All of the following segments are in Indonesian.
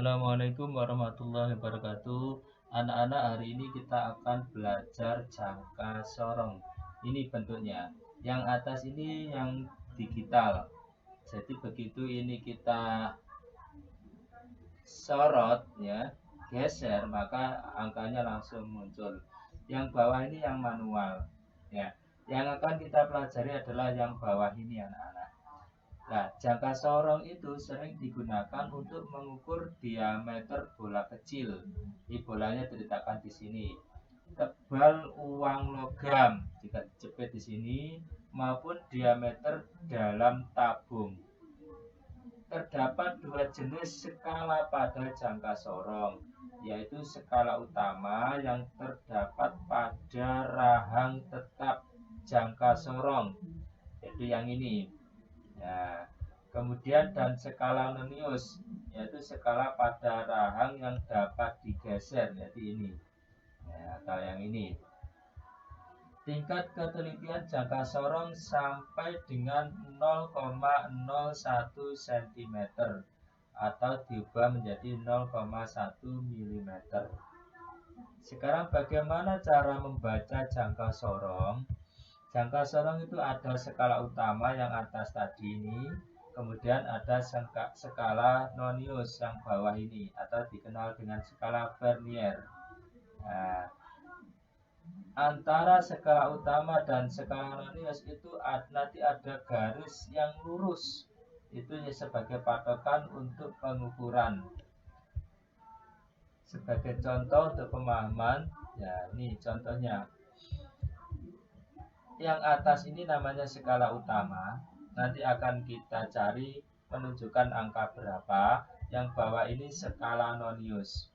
Assalamualaikum warahmatullahi wabarakatuh. Anak-anak, hari ini kita akan belajar jangka sorong. Ini bentuknya. Yang atas ini yang digital. Jadi begitu ini kita sorot ya, geser, maka angkanya langsung muncul. Yang bawah ini yang manual ya. Yang akan kita pelajari adalah yang bawah ini, anak-anak. Nah, jangka sorong itu sering digunakan untuk mengukur diameter bola kecil. Ini bolanya diletakkan di sini. Tebal uang logam jika dijepit di sini maupun diameter dalam tabung. Terdapat dua jenis skala pada jangka sorong, yaitu skala utama yang terdapat pada rahang tetap jangka sorong, yaitu yang ini. Ya, kemudian dan skala nonius, yaitu skala pada rahang yang dapat digeser, yaitu ini ya, atau yang ini. Tingkat ketelitian jangka sorong sampai dengan 0,01 cm atau diubah menjadi 0,1 mm. Sekarang bagaimana cara membaca jangka sorong? Jangka sorong itu ada skala utama yang atas tadi ini, kemudian ada skala nonius yang bawah ini, atau dikenal dengan skala Vernier. Nah, antara skala utama dan skala nonius itu nanti ada garis yang lurus, itu sebagai patokan untuk pengukuran. Sebagai contoh untuk pemahaman, ya ini contohnya. Yang atas ini namanya skala utama, nanti akan kita cari menunjukkan angka berapa. Yang bawah ini skala nonius.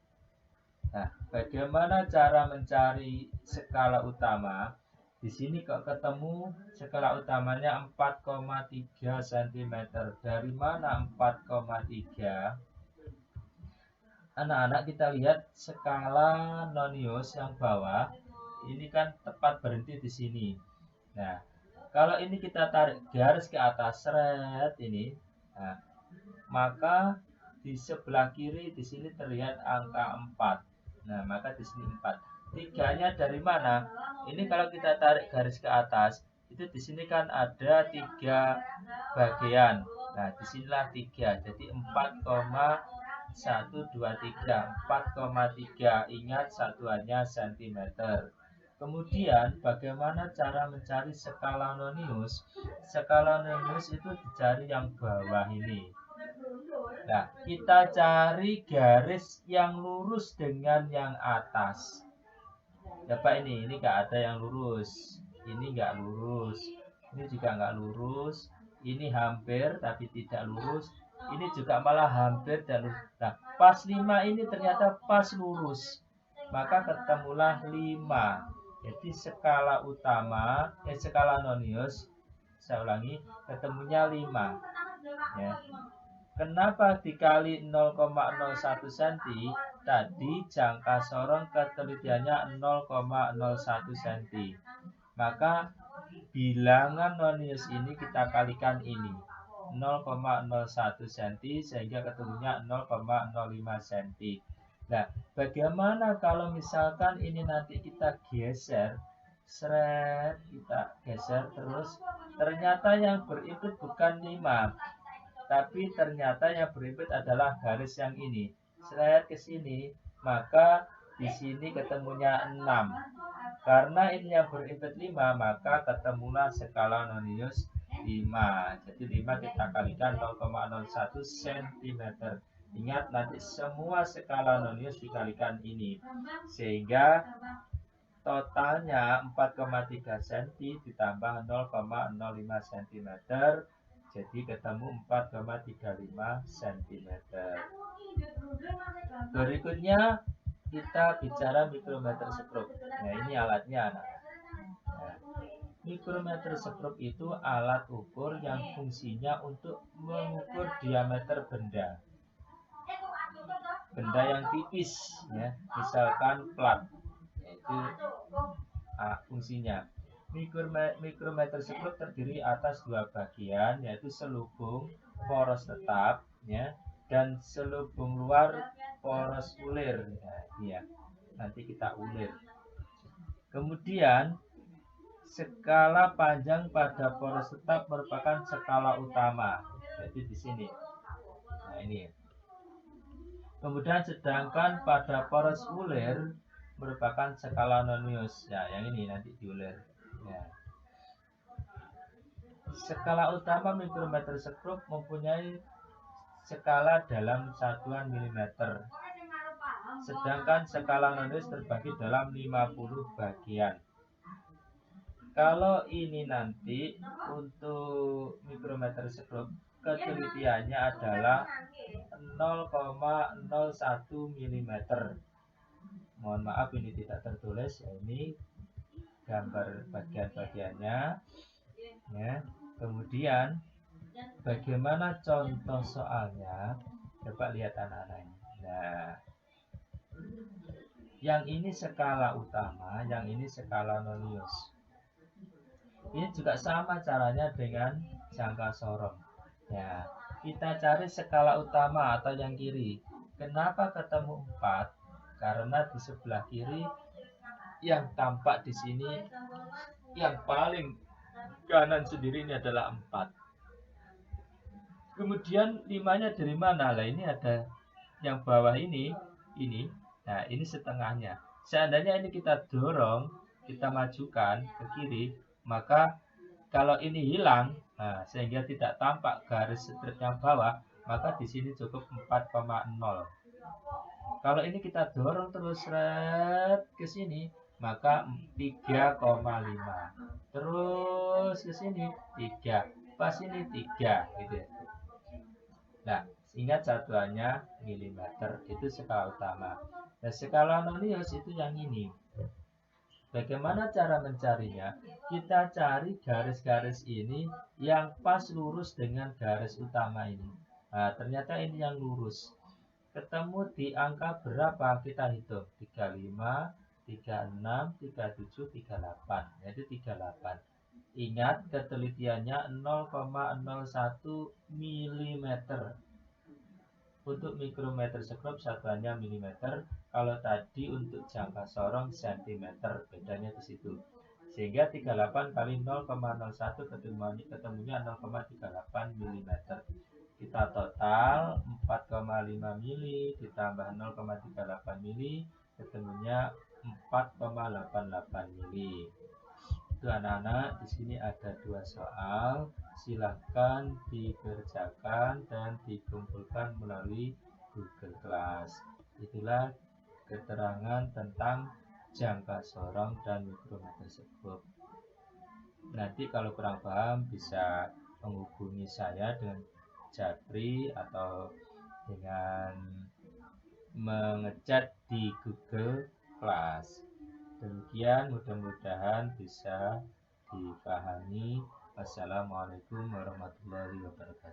Nah, bagaimana cara mencari skala utama? Di sini kok ketemu skala utamanya 4,3 cm. Dari mana 4,3? Anak-anak, kita lihat skala nonius yang bawah ini kan tepat berhenti di sini. Nah, kalau ini kita tarik garis ke atas seret ini, nah, maka di sebelah kiri di sini terlihat angka 4. Nah, maka di sini 4. Tiganya dari mana? Ini kalau kita tarik garis ke atas, itu di sini kan ada 3 bagian. Nah, disinilah 3. Jadi 4,123. 4,3. Ingat satuannya cm. Kemudian bagaimana cara mencari skala nonius? Skala nonius itu dicari yang bawah ini. Nah, kita cari garis yang lurus dengan yang atas. Ya Pak, ini nggak ada yang lurus. Ini nggak lurus. Ini juga nggak lurus. Ini hampir tapi tidak lurus. Ini juga malah hampir dan lurus. Nah, pas 5 ini ternyata pas lurus. Maka ketemulah 5. Jadi skala utama, skala nonius, saya ulangi, ketemunya 5. Ya. Kenapa dikali 0,01 cm? Tadi jangka sorong ketelitiannya 0,01 cm. Maka bilangan nonius ini kita kalikan ini 0,01 cm sehingga ketemunya 0,05 cm. Nah, bagaimana kalau misalkan ini nanti kita geser, seret, kita geser terus, ternyata yang berinput bukan 5, tapi ternyata yang berinput adalah garis yang ini. Seret ke sini, maka di sini ketemunya 6. Karena ini yang berinput 5, maka ketemulah skala nonius 5. Jadi 5 kita kalikan 0,01 cm. Ingat, nanti semua skala nonius dikalikan ini, sehingga totalnya 4,3 cm ditambah 0,05 cm, jadi ketemu 4,35 cm. Berikutnya kita bicara mikrometer skrup. Nah, ini alatnya, anak. Nah, mikrometer skrup itu alat ukur yang fungsinya untuk mengukur diameter benda yang tipis, ya, misalkan plat, yaitu fungsinya. Mikrometer skrup terdiri atas 2 bagian, yaitu selubung poros tetap, ya, dan selubung luar poros ulir. Nah, ini ya. Nanti kita ulir. Kemudian skala panjang pada poros tetap merupakan skala utama. Jadi di sini. Nah, ini. Kemudian sedangkan pada poros ulir merupakan skala nonius. Ya, yang ini nanti diulir. Ya. Skala utama mikrometer sekrup mempunyai skala dalam satuan milimeter. Sedangkan skala nonius terbagi dalam 50 bagian. Kalau ini nanti untuk mikrometer sekrup ketelitiannya adalah 0,01 mm. Mohon maaf ini tidak tertulis, ya, ini gambar bagian-bagiannya ya. Kemudian bagaimana contoh soalnya? Coba lihat anak-anak ini. Nah, yang ini skala utama, yang ini skala nonius. Ini juga sama caranya dengan jangka sorong. Ya, kita cari skala utama atau yang kiri. Kenapa ketemu 4? Karena di sebelah kiri yang tampak di sini yang paling kanan sendiri ini adalah 4. Kemudian 5-nya dari mana? Lah ini ada yang bawah ini. Nah, ini setengahnya. Seandainya ini kita dorong, kita majukan ke kiri, maka kalau ini hilang, nah, sehingga tidak tampak garis strip yang bawah, maka di sini cukup 4,0. Kalau ini kita dorong terus ke sini, maka 3,5. Terus ke sini 3. Pas ini 3 gitu ya. Nah, ingat satuannya milimeter, itu skala utama. Nah, skala nonius itu yang ini. Bagaimana cara mencarinya? Kita cari garis-garis ini yang pas lurus dengan garis utama ini. Nah, ternyata ini yang lurus. Ketemu di angka berapa? Kita hitung. 35, 36, 37, 38. Yaitu 38. Ingat ketelitiannya 0,01 mm. Untuk mikrometer sekrup satuannya milimeter. Kalau tadi untuk jangka sorong sentimeter, bedanya di situ. Sehingga 38 kali 0,01 ketemunya 0,38 mm. Kita total 4,5 mili ditambah 0,38 mili ketemunya 4,88 mili. Itu anak-anak, di sini ada 2 soal. Silahkan dikerjakan dan dikumpulkan melalui Google Class. Itulah keterangan tentang jangka sorong dan mikrometer sekrup. Nanti kalau kurang paham bisa menghubungi saya dengan Japri atau dengan mengechat di Google Class. Demikian, mudah-mudahan bisa dipahami. Wassalamualaikum warahmatullahi wabarakatuh.